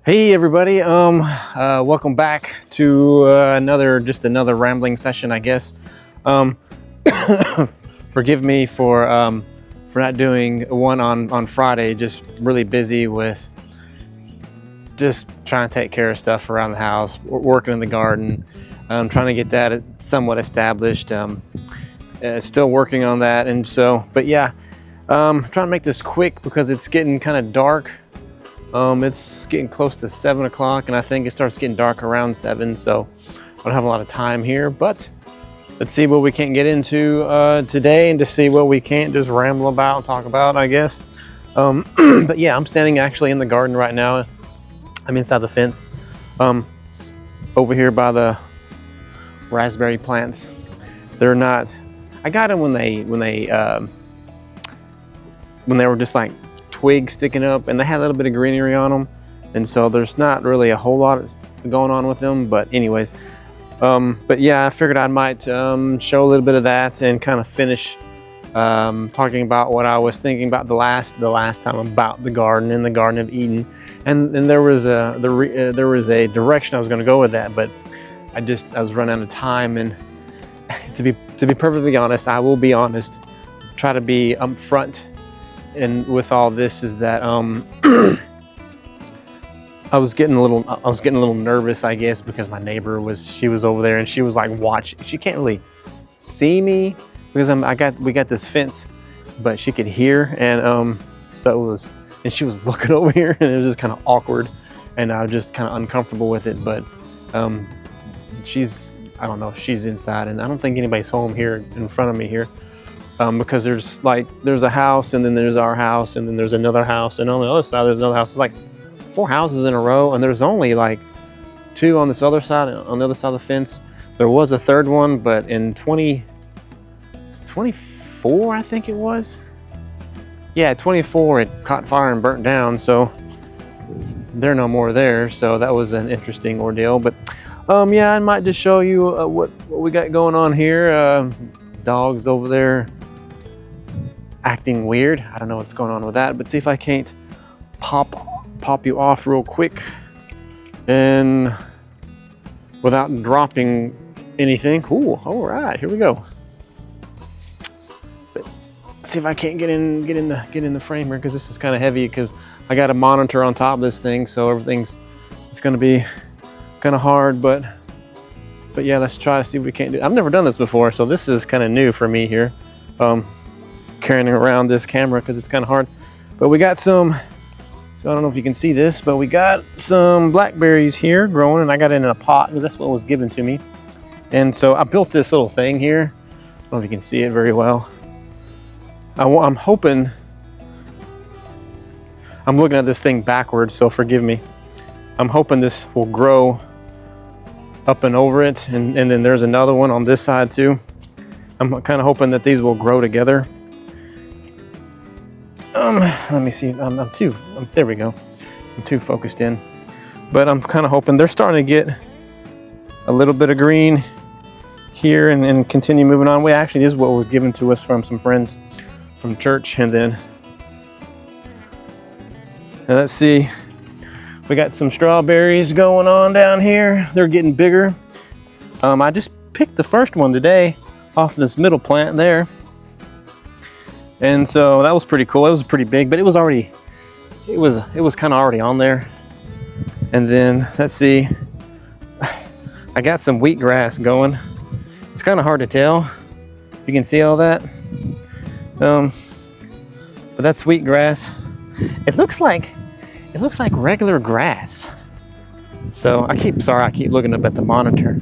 Hey everybody, welcome back to another rambling session, I guess. Um, Forgive me for not doing one on Friday. Just really busy with just trying to take care of stuff around the house, working in the garden, trying to get that somewhat established. Still working on that, and so, but yeah, trying to make this quick because it's getting kind of dark. It's getting close to 7 o'clock, and I think it starts getting dark around 7, so I don't have a lot of time here, but let's see what we can't get into today, and to see what we can't just ramble about and talk about, I guess. But yeah, I'm standing actually in the garden right now. I'm inside the fence, over here by the raspberry plants. They're not, I got them when they were just like twigs sticking up, and they had a little bit of greenery on them, and so there's not really a whole lot going on with them. But anyways, but yeah, I figured I might show a little bit of that and kind of finish talking about what I was thinking about the last time about the garden in the Garden of Eden, and there was a direction I was going to go with that, but I was running out of time. And to be perfectly honest, I will be honest, try to be upfront. And with all this is that I was getting a little nervous, I guess, because my neighbor was over there, and she was like watching. She can't really see me because we got this fence, but she could hear, and so it was, and she was looking over here, and it was just kind of awkward, and I was just kind of uncomfortable with it. But I don't know if she's inside, and I don't think anybody's home here in front of me here. Because there's a house, and then there's our house, and then there's another house, and on the other side there's another house. It's like 4 houses in a row, and there's only like 2 on this other side, on the other side of the fence. There was a third one, but in 2024, I think it was. Yeah, 24, it caught fire and burnt down, so they're no more there. So that was an interesting ordeal. But yeah, I might just show you what we got going on here. Dogs over there acting weird. I don't know what's going on with that, but see if I can't pop you off real quick and without dropping anything. Cool. All right, here we go. But see if I can't get in the frame here, because this is kind of heavy, because I got a monitor on top of this thing, so it's going to be kind of hard, but yeah, let's try to see if we can't do it. I've never done this before, so this is kind of new for me here, carrying around this camera, because it's kind of hard. But we got some, so I don't know if you can see this, but we got some blackberries here growing, and I got it in a pot because that's what was given to me. And so I built this little thing here. I don't know if you can see it very well. I'm hoping, I'm looking at this thing backwards, so forgive me. I'm hoping this will grow up and over it, and then there's another one on this side too. I'm kind of hoping that these will grow together. Let me see. There we go. I'm too focused in, but I'm kind of hoping they're starting to get a little bit of green here, and continue moving on. This is what was given to us from some friends from church, and then let's see. We got some strawberries going on down here. They're getting bigger. I just picked the first one today off this middle plant there. And so that was pretty cool. It was pretty big, but it was kind of already on there. And then let's see. I got some wheatgrass going. It's kind of hard to tell. You can see all that. But that's wheatgrass. It looks like regular grass. So I keep looking up at the monitor.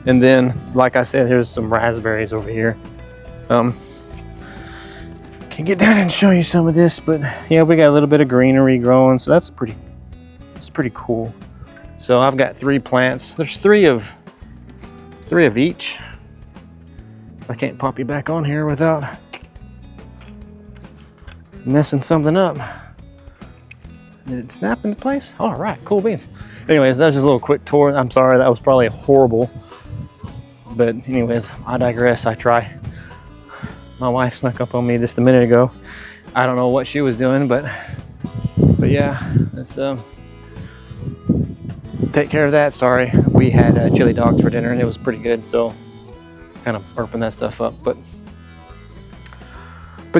And then, like I said, here's some raspberries over here. Can get down and show you some of this, but yeah, we got a little bit of greenery growing, so that's pretty cool. So I've got 3 plants. There's 3 of each. I can't pop you back on here without messing something up. Did it snap into place? All right, cool beans. Anyways, that was just a little quick tour. I'm sorry, that was probably horrible. But anyways, I digress. I try. My wife snuck up on me just a minute ago. I don't know what she was doing, but yeah, that's take care of that. Sorry, we had chili dogs for dinner and it was pretty good, so kind of burping that stuff up. But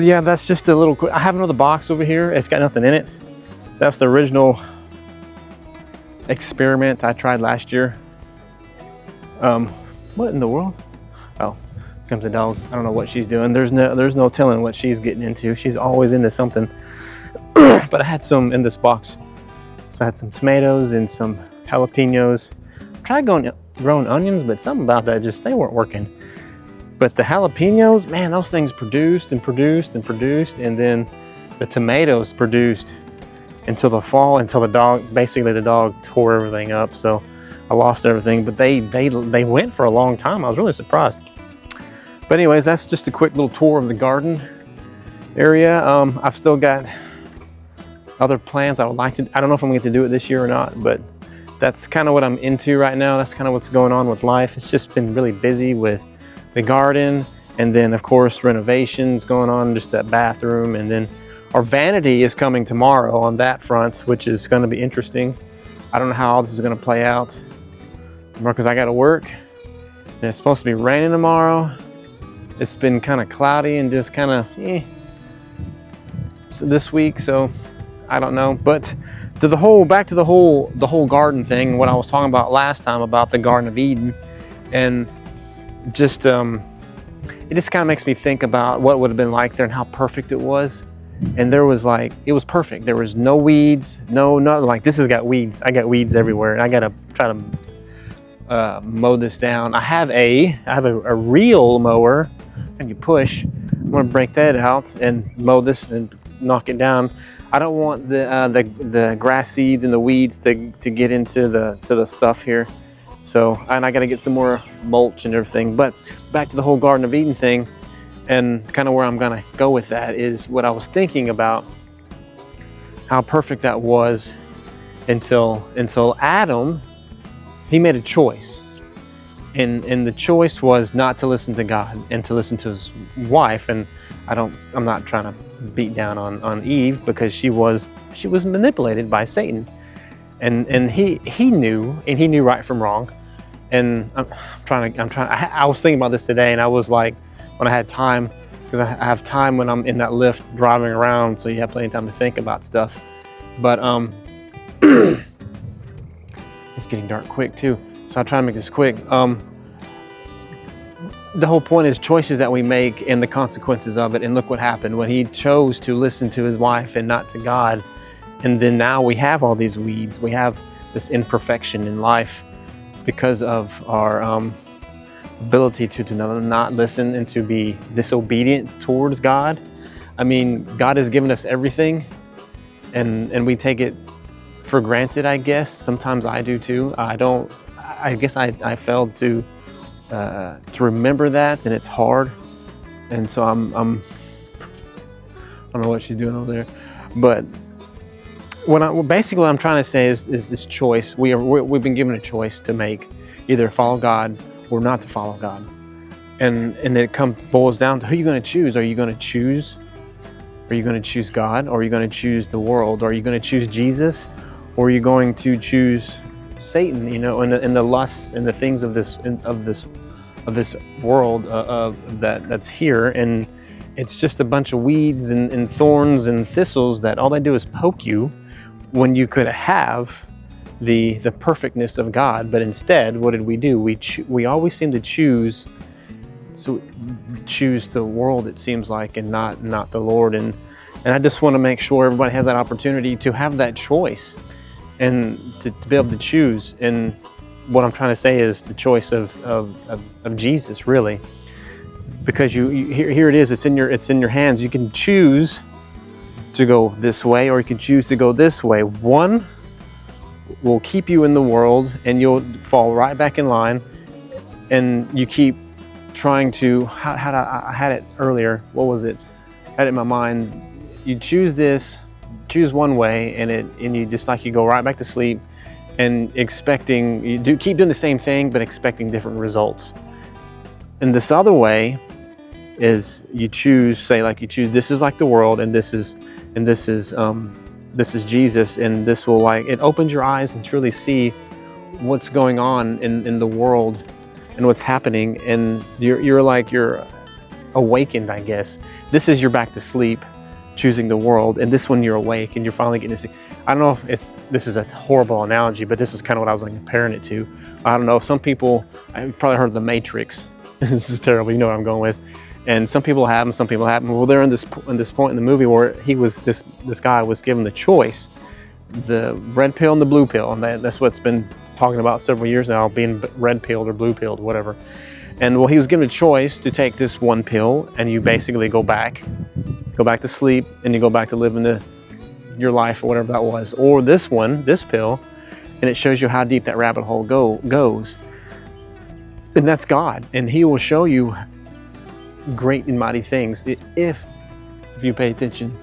yeah, that's just a little quick. I have another box over here. It's got nothing in it. That's the original experiment I tried last year. What in the world? Oh, comes the dog. I don't know what she's doing. There's no telling what she's getting into. She's always into something. But I had some in this box. So I had some tomatoes and some jalapenos. I tried growing onions, but something about that, they weren't working. But the jalapenos, man, those things produced and produced and produced, and then the tomatoes produced until the fall, until the dog tore everything up. So I lost everything, but they went for a long time. I was really surprised. But anyways, that's just a quick little tour of the garden area. I've still got other plans I would like to. I don't know if I'm going to do it this year or not, but that's kind of what I'm into right now. That's kind of what's going on with life. It's just been really busy with the garden, and then of course renovations going on, just that bathroom, and then our vanity is coming tomorrow on that front, which is going to be interesting. I don't know how all this is going to play out tomorrow because I got to work, and it's supposed to be raining tomorrow. It's been kind of cloudy and just kind of this week, so I don't know. But back to the whole garden thing, what I was talking about last time about the Garden of Eden, and just it just kind of makes me think about what it would have been like there and how perfect it was. And it was perfect. There was no weeds, nothing. Like, this has got weeds. I got weeds everywhere, and I gotta try to mow this down. I have a real mower, and you push. I'm gonna break that out and mow this and knock it down. I don't want the grass seeds and the weeds to get into the stuff here. So, and I got to get some more mulch and everything. But back to the whole Garden of Eden thing, and kind of where I'm going to go with that is what I was thinking about, how perfect that was until Adam, he made a choice. And the choice was not to listen to God and to listen to his wife. And I'm not trying to beat down on Eve, because she was manipulated by Satan. And he knew right from wrong. And I was thinking about this today, and I was like, when I had time, because I have time when I'm in that lift driving around, so you have plenty of time to think about stuff. But it's getting dark quick too, so I'll try to make this quick. The whole point is choices that we make and the consequences of it. And look what happened when he chose to listen to his wife and not to God. And then now we have all these weeds. We have this imperfection in life because of our ability to not listen and to be disobedient towards God. I mean, God has given us everything, and we take it for granted, I guess. Sometimes I do too. I guess I failed to remember that, and it's hard. And so I don't know what she's doing over there, but basically what I'm trying to say is this choice. We've been given a choice to make, either follow God or not to follow God, and it boils down to who you're going to choose. Are you going to choose God, or are you going to choose the world? Are you going to choose Jesus, or are you going to choose Satan? And the lusts and the things of this world that's here, and it's just a bunch of weeds and thorns and thistles that all they do is poke you, when you could have the perfectness of God. But instead, what did we do? We always seem to choose the world, it seems like, and not the Lord. And I just want to make sure everybody has that opportunity to have that choice, and to be able to choose. And what I'm trying to say is the choice of Jesus, really, because here it is. It's in your hands. You can choose to go this way, or you can choose to go this way. One will keep you in the world, and you'll fall right back in line, and you keep trying to. I had it earlier. What was it? I had it in my mind. You choose choose one way, and you just you go right back to sleep, and keep doing the same thing, but expecting different results. And this other way is you choose this is like the world, and this is Jesus, and this will it opens your eyes and truly see what's going on in the world and what's happening, and you're awakened, I guess. This is you're back to sleep, choosing the world, and this one you're awake and you're finally getting to see. I don't know if this is a horrible analogy, but this is kind of what I was like comparing it to. I don't know, some people, I've probably heard of The Matrix. This is terrible, you know what I'm going with. And some people have them, some people haven't. Well, they're in this point in the movie where this guy was given the choice, the red pill and the blue pill, and that's what's been talking about several years now, being red pilled or blue pilled, whatever. And well, he was given a choice to take this one pill, and you basically go back to sleep, and you go back to living your life or whatever that was, or this pill, and it shows you how deep that rabbit hole goes. And that's God, and He will show you great and mighty things if you pay attention.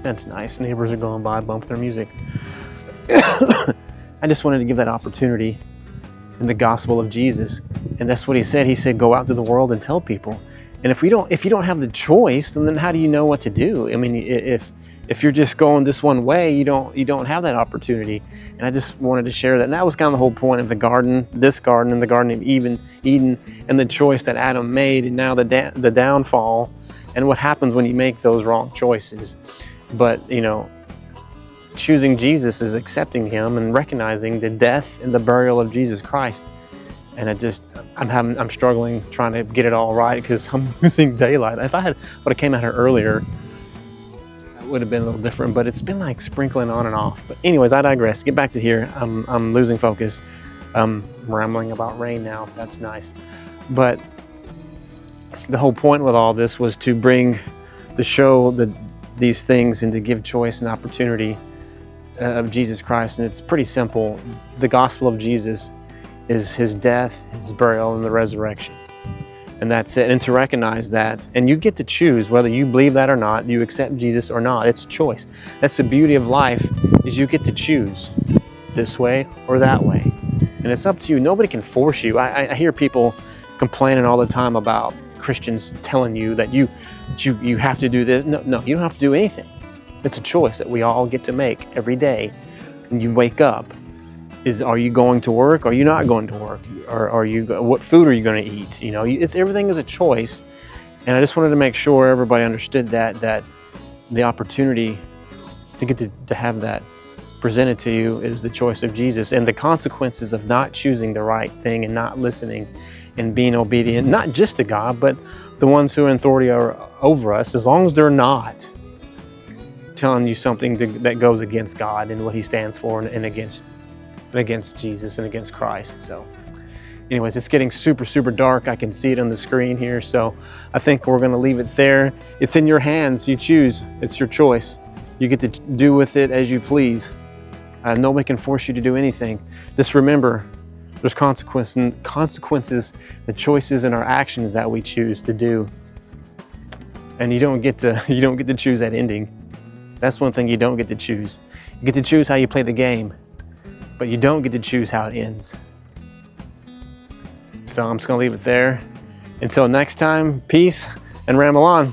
That's nice. Neighbors are going by bumping their music. I just wanted to give that opportunity in the gospel of Jesus, and that's what He said. He said, "Go out to the world and tell people." And if you don't have the choice, then how do you know what to do? I mean, if you're just going this one way, you don't have that opportunity. And I just wanted to share that. And that was kind of the whole point of the garden, this garden, and the Garden of Eden, and the choice that Adam made, and now the downfall, and what happens when you make those wrong choices. But choosing Jesus is accepting Him and recognizing the death and the burial of Jesus Christ. And I'm struggling trying to get it all right because I'm losing daylight. If I would have came out here earlier, it would have been a little different, but it's been like sprinkling on and off. But anyways, I digress. Get back to here. I'm losing focus. I'm rambling about rain now. That's nice. But the whole point with all this was to show these things and to give choice and opportunity of Jesus Christ. And it's pretty simple. The gospel of Jesus is His death, His burial, and the resurrection. And that's it. And to recognize that, and you get to choose whether you believe that or not, you accept Jesus or not. It's a choice. That's the beauty of life, is you get to choose this way or that way. And it's up to you. Nobody can force you. I hear people complaining all the time about Christians telling you that you have to do this. No, you don't have to do anything. It's a choice that we all get to make every day. And you wake up. Are you going to work? Are you not going to work? Or what food are you going to eat? Everything is a choice. And I just wanted to make sure everybody understood that the opportunity to get to have that presented to you is the choice of Jesus, and the consequences of not choosing the right thing and not listening and being obedient, not just to God, but the ones who are in authority are over us, as long as they're not telling you something that goes against God and what He stands for and against Jesus and against Christ. So anyways, it's getting super, super dark. I can see it on the screen here. So I think we're going to leave it there. It's in your hands. You choose. It's your choice. You get to do with it as you please. Nobody can force you to do anything. Just remember, there's consequences, the choices and our actions that we choose to do. And you don't get to choose that ending. That's one thing you don't get to choose. You get to choose how you play the game, but you don't get to choose how it ends. So I'm just going to leave it there. Until next time, peace and ramble on.